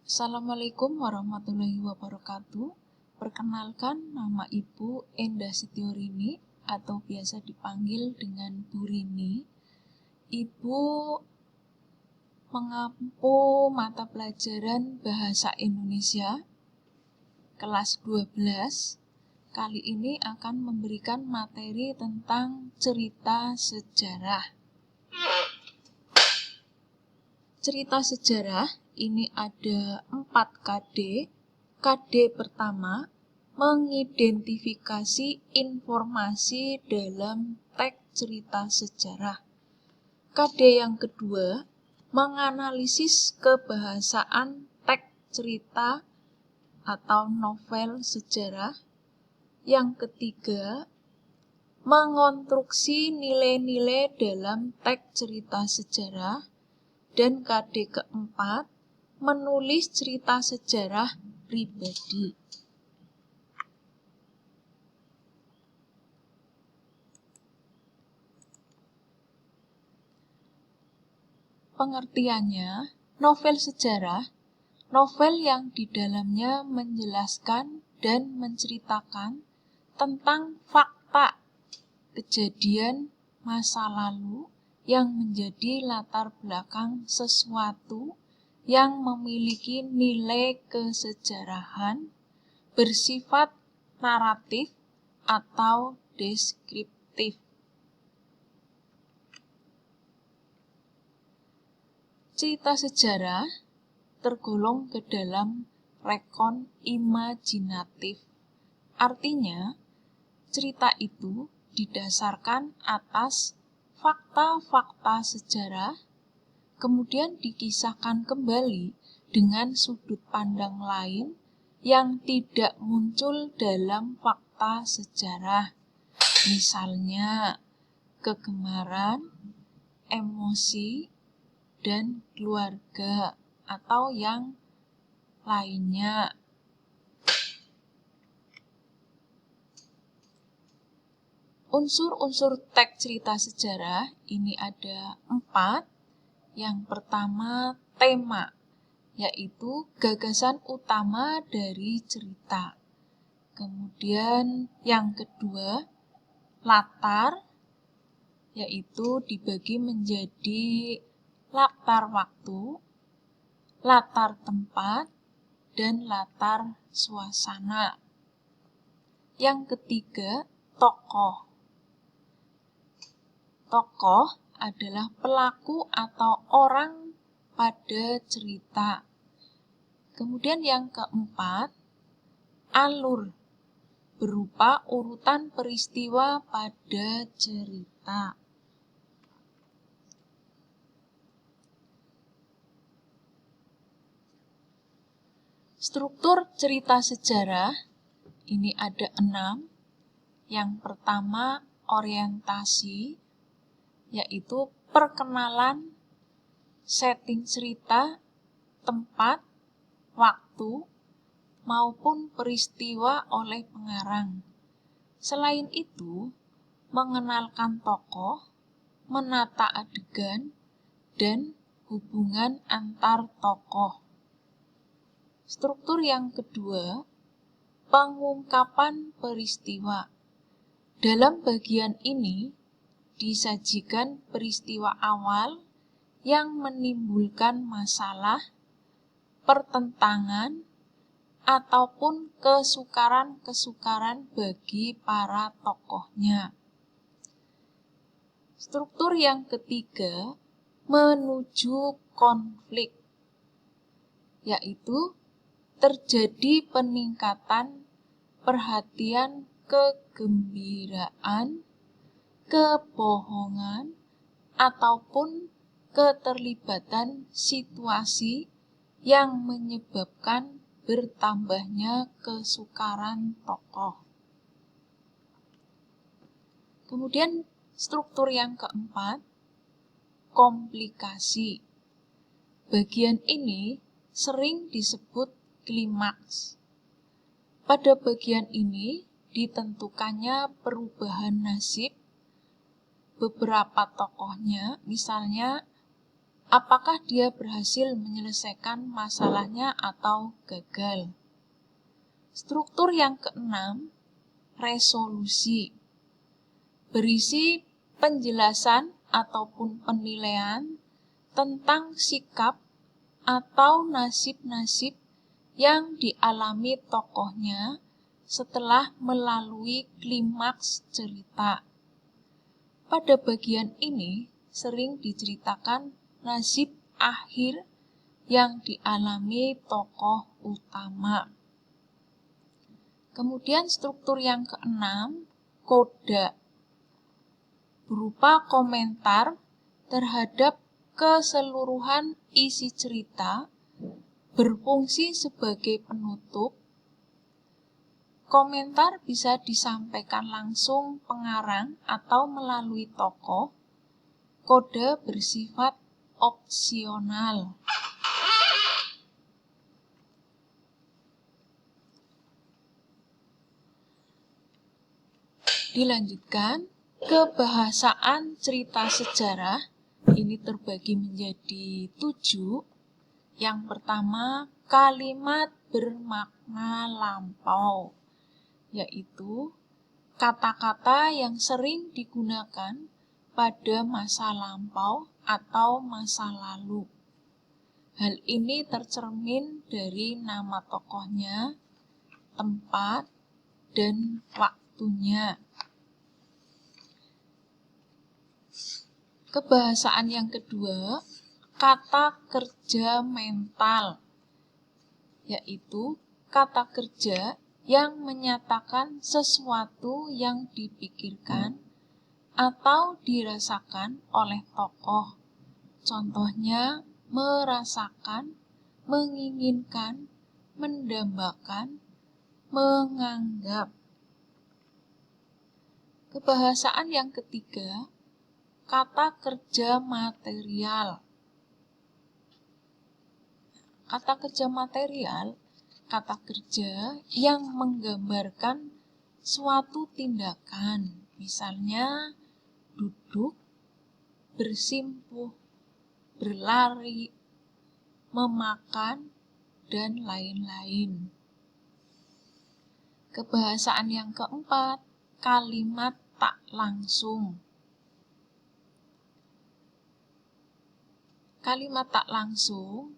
Assalamualaikum warahmatullahi wabarakatuh. Perkenalkan, nama Ibu Endah Setiorini atau biasa dipanggil dengan Bu Rini. Ibu mengampu mata pelajaran Bahasa Indonesia kelas 12. Kali ini akan memberikan materi tentang cerita sejarah. Cerita sejarah ini ada 4 KD. KD pertama, mengidentifikasi informasi dalam teks cerita sejarah. KD yang kedua, menganalisis kebahasaan teks cerita atau novel sejarah. Yang ketiga, mengonstruksi nilai-nilai dalam teks cerita sejarah. Dan KD keempat, menulis cerita sejarah pribadi. Pengertiannya, novel sejarah, novel yang di dalamnya menjelaskan dan menceritakan tentang fakta kejadian masa lalu yang menjadi latar belakang sesuatu yang memiliki nilai kesejarahan, bersifat naratif atau deskriptif. Cerita sejarah tergolong ke dalam rekon imajinatif. Artinya, cerita itu didasarkan atas fakta-fakta sejarah, kemudian dikisahkan kembali dengan sudut pandang lain yang tidak muncul dalam fakta sejarah. Misalnya, kegemaran, emosi, dan keluarga, atau yang lainnya. Unsur-unsur teks cerita sejarah ini ada 4. Yang pertama, tema, yaitu gagasan utama dari cerita. Kemudian yang kedua, latar, yaitu dibagi menjadi latar waktu, latar tempat, dan latar suasana. Yang ketiga, tokoh. Tokoh adalah pelaku atau orang pada cerita. Kemudian yang keempat, alur, berupa urutan peristiwa pada cerita. Struktur cerita sejarah ini ada 6. Yang pertama, orientasi, yaitu perkenalan, setting cerita, tempat, waktu, maupun peristiwa oleh pengarang. Selain itu, mengenalkan tokoh, menata adegan, dan hubungan antar tokoh. Struktur yang kedua, pengungkapan peristiwa. Dalam bagian ini, disajikan peristiwa awal yang menimbulkan masalah, pertentangan, ataupun kesukaran-kesukaran bagi para tokohnya. Struktur yang ketiga, menuju konflik, yaitu terjadi peningkatan perhatian kegembiraan, kebohongan, ataupun keterlibatan situasi yang menyebabkan bertambahnya kesukaran tokoh. Kemudian struktur yang keempat, komplikasi. Bagian ini sering disebut klimaks. Pada bagian ini ditentukannya perubahan nasib beberapa tokohnya, misalnya apakah dia berhasil menyelesaikan masalahnya atau gagal. Struktur yang keenam, resolusi. Berisi penjelasan ataupun penilaian tentang sikap atau nasib-nasib yang dialami tokohnya setelah melalui klimaks cerita. Pada bagian ini sering diceritakan nasib akhir yang dialami tokoh utama. Kemudian struktur yang keenam, koda, berupa komentar terhadap keseluruhan isi cerita, berfungsi sebagai penutup. Komentar bisa disampaikan langsung pengarang atau melalui tokoh. Kode bersifat opsional. Dilanjutkan, kebahasaan cerita sejarah ini terbagi menjadi 7. Yang pertama, kalimat bermakna lampau, yaitu kata-kata yang sering digunakan pada masa lampau atau masa lalu. Hal ini tercermin dari nama tokohnya, tempat, dan waktunya. Kebahasaan yang kedua, kata kerja mental, yaitu kata kerja yang menyatakan sesuatu yang dipikirkan atau dirasakan oleh tokoh. Contohnya, merasakan, menginginkan, mendambakan, menganggap. Kebahasaan yang ketiga, kata kerja material. Kata kerja material, kata kerja yang menggambarkan suatu tindakan, misalnya duduk, bersimpuh, berlari, memakan, dan lain-lain. Kebahasaan yang keempat, kalimat tak langsung. Kalimat tak langsung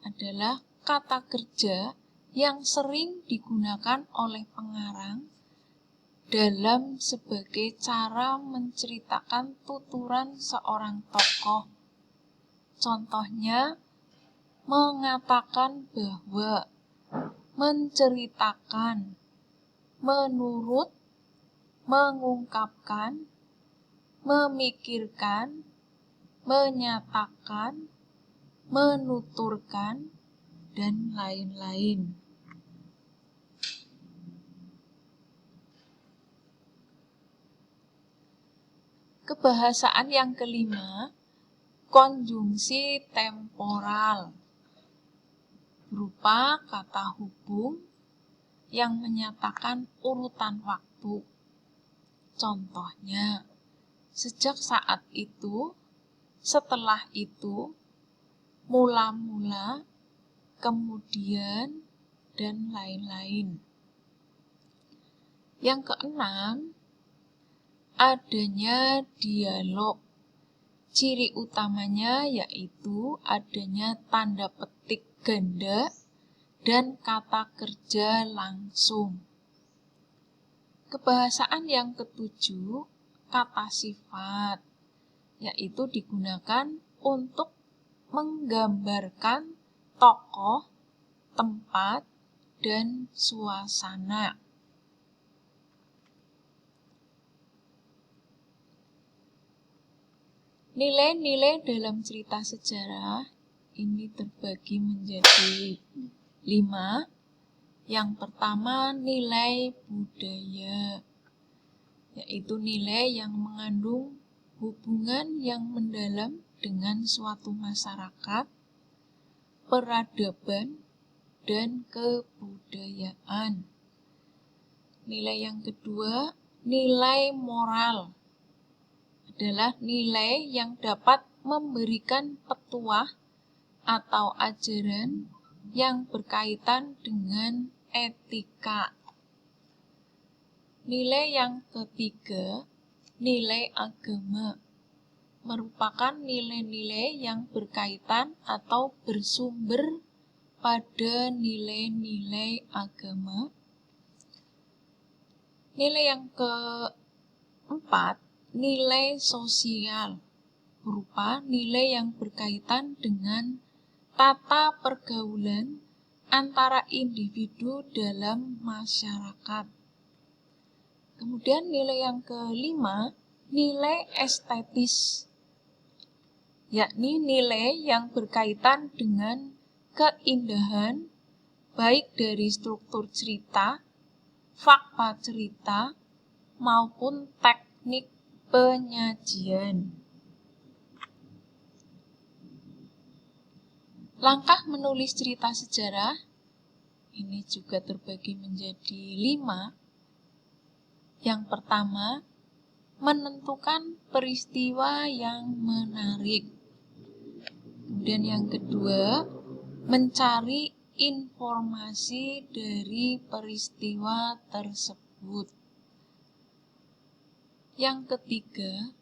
adalah kata kerja yang sering digunakan oleh pengarang dalam sebagai cara menceritakan tuturan seorang tokoh. Contohnya, mengatakan bahwa, menceritakan, menurut, mengungkapkan, memikirkan, menyatakan, menuturkan, dan lain-lain. Kebahasaan yang kelima, konjungsi temporal, berupa kata hubung yang menyatakan urutan waktu. Contohnya, sejak saat itu, setelah itu, mula-mula, kemudian, dan lain-lain. Yang keenam, adanya dialog. Ciri utamanya yaitu adanya tanda petik ganda dan kata kerja langsung. Kebahasaan yang ketujuh, kata sifat, yaitu digunakan untuk menggambarkan tokoh, tempat, dan suasana. Nilai-nilai dalam cerita sejarah ini terbagi menjadi 5. Yang pertama, nilai budaya, yaitu nilai yang mengandung hubungan yang mendalam dengan suatu masyarakat, peradaban, dan kebudayaan. Nilai yang kedua, nilai moral, adalah nilai yang dapat memberikan petuah atau ajaran yang berkaitan dengan etika. Nilai yang ketiga, nilai agama, merupakan nilai-nilai yang berkaitan atau bersumber pada nilai-nilai agama. Nilai yang keempat, nilai sosial, berupa nilai yang berkaitan dengan tata pergaulan antara individu dalam masyarakat. Kemudian nilai yang kelima, nilai estetis, yakni nilai yang berkaitan dengan keindahan, baik dari struktur cerita, fakta cerita, maupun teknik penyajian. Langkah menulis cerita sejarah ini juga terbagi menjadi 5. Yang pertama, menentukan peristiwa yang menarik. Kemudian yang kedua, mencari informasi dari peristiwa tersebut. Yang ketiga,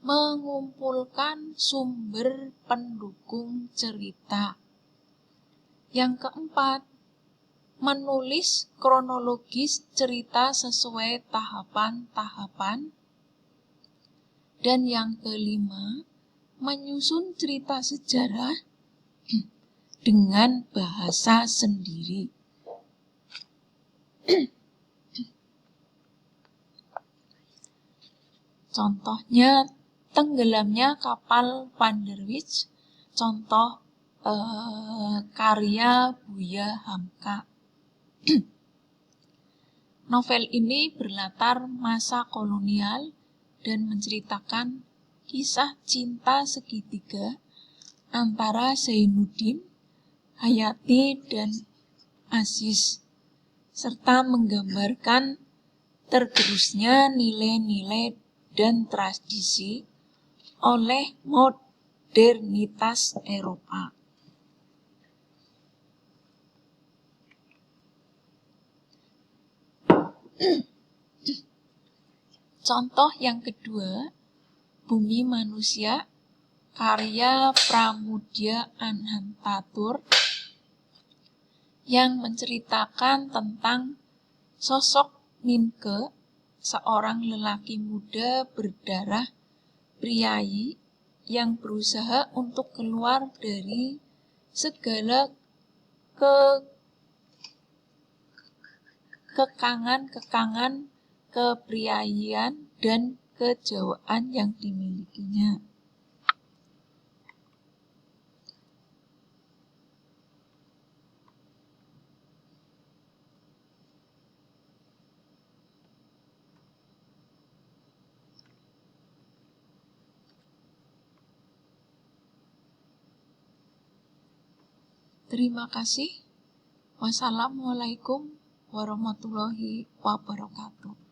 mengumpulkan sumber pendukung cerita. Yang keempat, menulis kronologis cerita sesuai tahapan-tahapan. Dan yang kelima, menyusun cerita sejarah dengan bahasa sendiri. Contohnya, tenggelamnya kapal Van der Wijk, contoh karya Buya Hamka. Novel ini berlatar masa kolonial dan menceritakan kisah cinta segitiga antara Zainuddin, Hayati, dan Aziz, serta menggambarkan tergerusnya nilai-nilai dan tradisi oleh modernitas Eropa. Contoh yang kedua, Bumi Manusia, karya Pramudia Anantatur, yang menceritakan tentang sosok Minke, seorang lelaki muda berdarah priayi yang berusaha untuk keluar dari segala kekangan kepriayian dan kejawaan yang dimilikinya. Terima kasih. Wassalamualaikum warahmatullahi wabarakatuh.